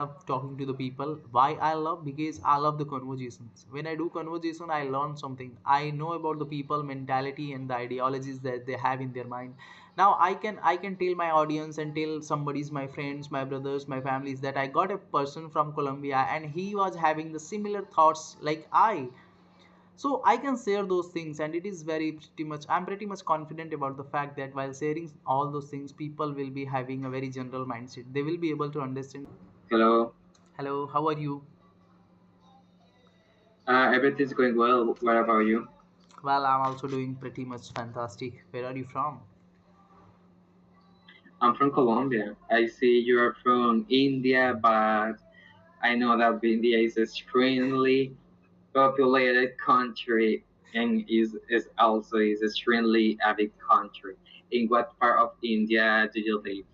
Love talking to the people. Why I love? Because I love the conversations. When I do conversation, I learn something. I know about the people mentality and the ideologies that they have in their mind. Now I can tell my audience and tell somebody's my friends, my brothers, my families that I got a person from Colombia and he was having the similar thoughts like I. So I can share those things, and it is very pretty much, I'm pretty much confident about the fact that while sharing all those things, people will be having a very general mindset. They will be able to understand. Hello. Hello, how are you? Everything's going well. What about you? Well, I'm also doing pretty much fantastic. Where are you from? I'm from Colombia. I see you're from India, but I know that India is a extremely populated country and is also is extremely a big country. In what part of India do you live?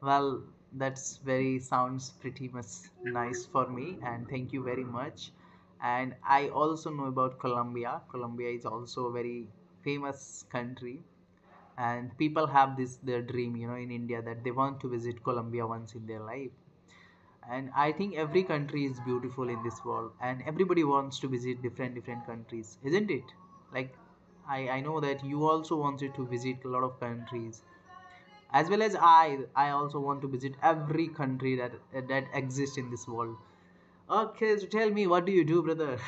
Well, that's very sounds pretty much nice for me, and thank you very much. And I also know about Colombia. Colombia is also a very famous country, and people have this their dream, in India, that they want to visit Colombia once in their life. And I think every country is beautiful in this world, and everybody wants to visit different countries, isn't it? Like, I know that you also wanted to visit a lot of countries, as well as I also want to visit every country that exists in this world. Okay, so tell me, what do you do, brother?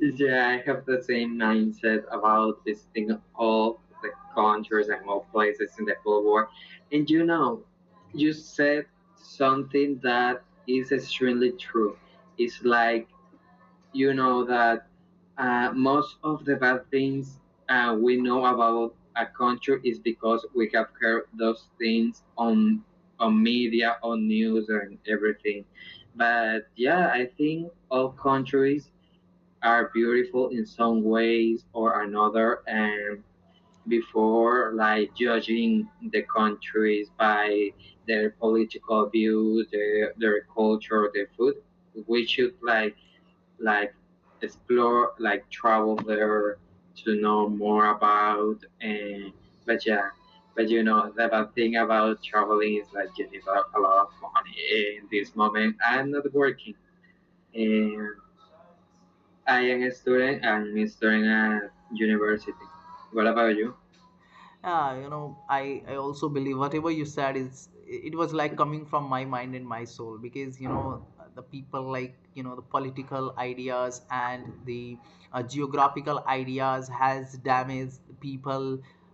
Yeah, I have the same mindset about visiting all the countries and all places in the whole world. And you said something that is extremely true. It's like you know that most of the bad things we know about a country is because we have heard those things on media, on news, and everything. But yeah, I think all countries are beautiful in some ways or another, and before like judging the countries by their political views, their culture, their food, we should like explore, like travel there to know more about. And but yeah, but the bad thing about traveling is that you need a lot of money. In this moment I'm not working, and I am a student. I'm studying at university. What about you? Yeah, I also believe whatever you said is, it was like coming from my mind and my soul, because the people, like, the political ideas and the geographical ideas has damaged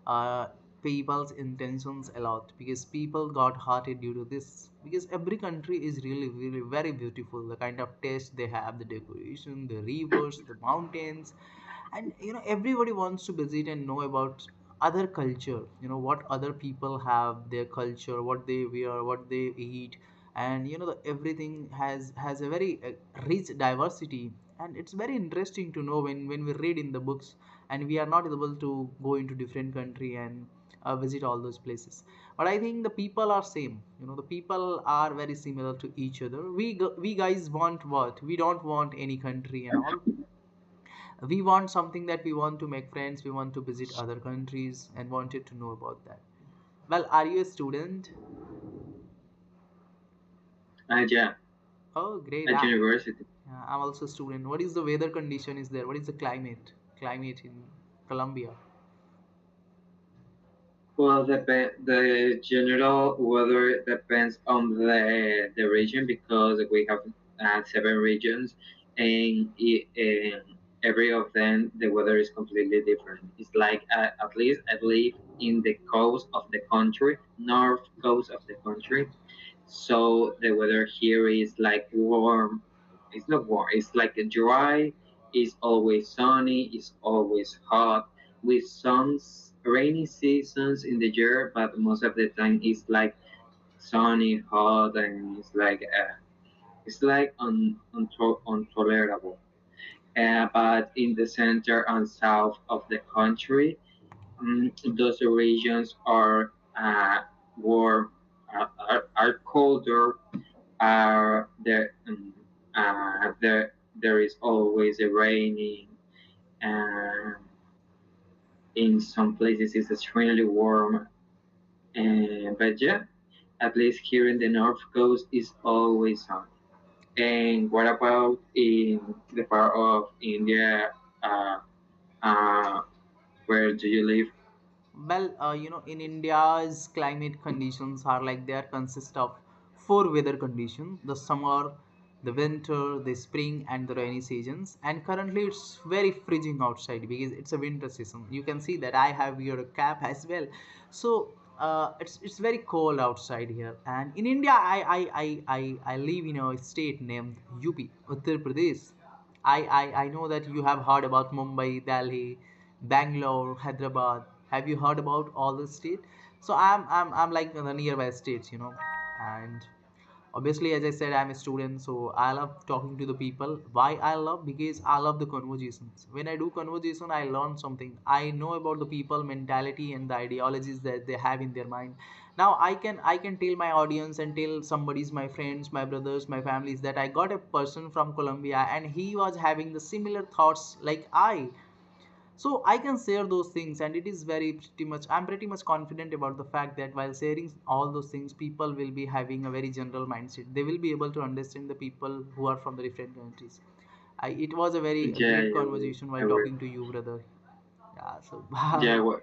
uh, people's intentions a lot, because people got hurted due to this, because every country is really really very beautiful, the kind of taste they have, the decoration, the rivers, the mountains, and everybody wants to visit and know about other culture, what other people have, their culture, what they wear, what they eat. And everything has a very rich diversity, and it's very interesting to know when we read in the books, and we are not able to go into different country and visit all those places. But I think the people are same, the people are very similar to each other. We guys want what? We don't want any country and all. We want something, that we want to make friends, we want to visit other countries and wanted to know about that. Well, are you a student? Yeah, Oh, great. at university. I'm also a student. What is the weather condition is there? What is the climate in Colombia? Well, the general weather depends on the region because we have seven regions, and every of them the weather is completely different. It's like at least I live in the coast of the country, north coast of the country, so the weather here is like warm. It's not warm. It's like dry. It's always sunny. It's always hot with some rainy seasons in the year, but most of the time it's like sunny, hot, and it's like intolerable. But in the center and south of the country, those regions are warm, are colder. There is always a raining, and in some places it's extremely warm. And but yeah, at least here in the North Coast, is always sunny. And what about in the part of India uh, uh, where do you live? Well, in India's climate conditions are like they are consist of four weather conditions: the summer, the winter, the spring, and the rainy seasons. And currently, it's very freezing outside because it's a winter season. You can see that I have your cap as well. So it's very cold outside here. And in India, I live in a state named UP, Uttar Pradesh. I know that you have heard about Mumbai, Delhi, Bangalore, Hyderabad. Have you heard about all the state? So I'm like the nearby states, and obviously, as I said, I'm a student, so I love talking to the people. Why I love? Because I love the conversations. When I do conversation, I learn something. I know about the people mentality and the ideologies that they have in their mind. Now I can tell my audience and tell somebody's my friends, my brothers, my families that I got a person from Colombia and he was having the similar thoughts like I. So I can share those things, and it is very pretty much, I'm pretty much confident about the fact that while sharing all those things, people will be having a very general mindset. They will be able to understand the people who are from the different countries. It was a very a Yeah, great yeah, conversation I while will. talking to you, brother. Yeah, so Yeah, well,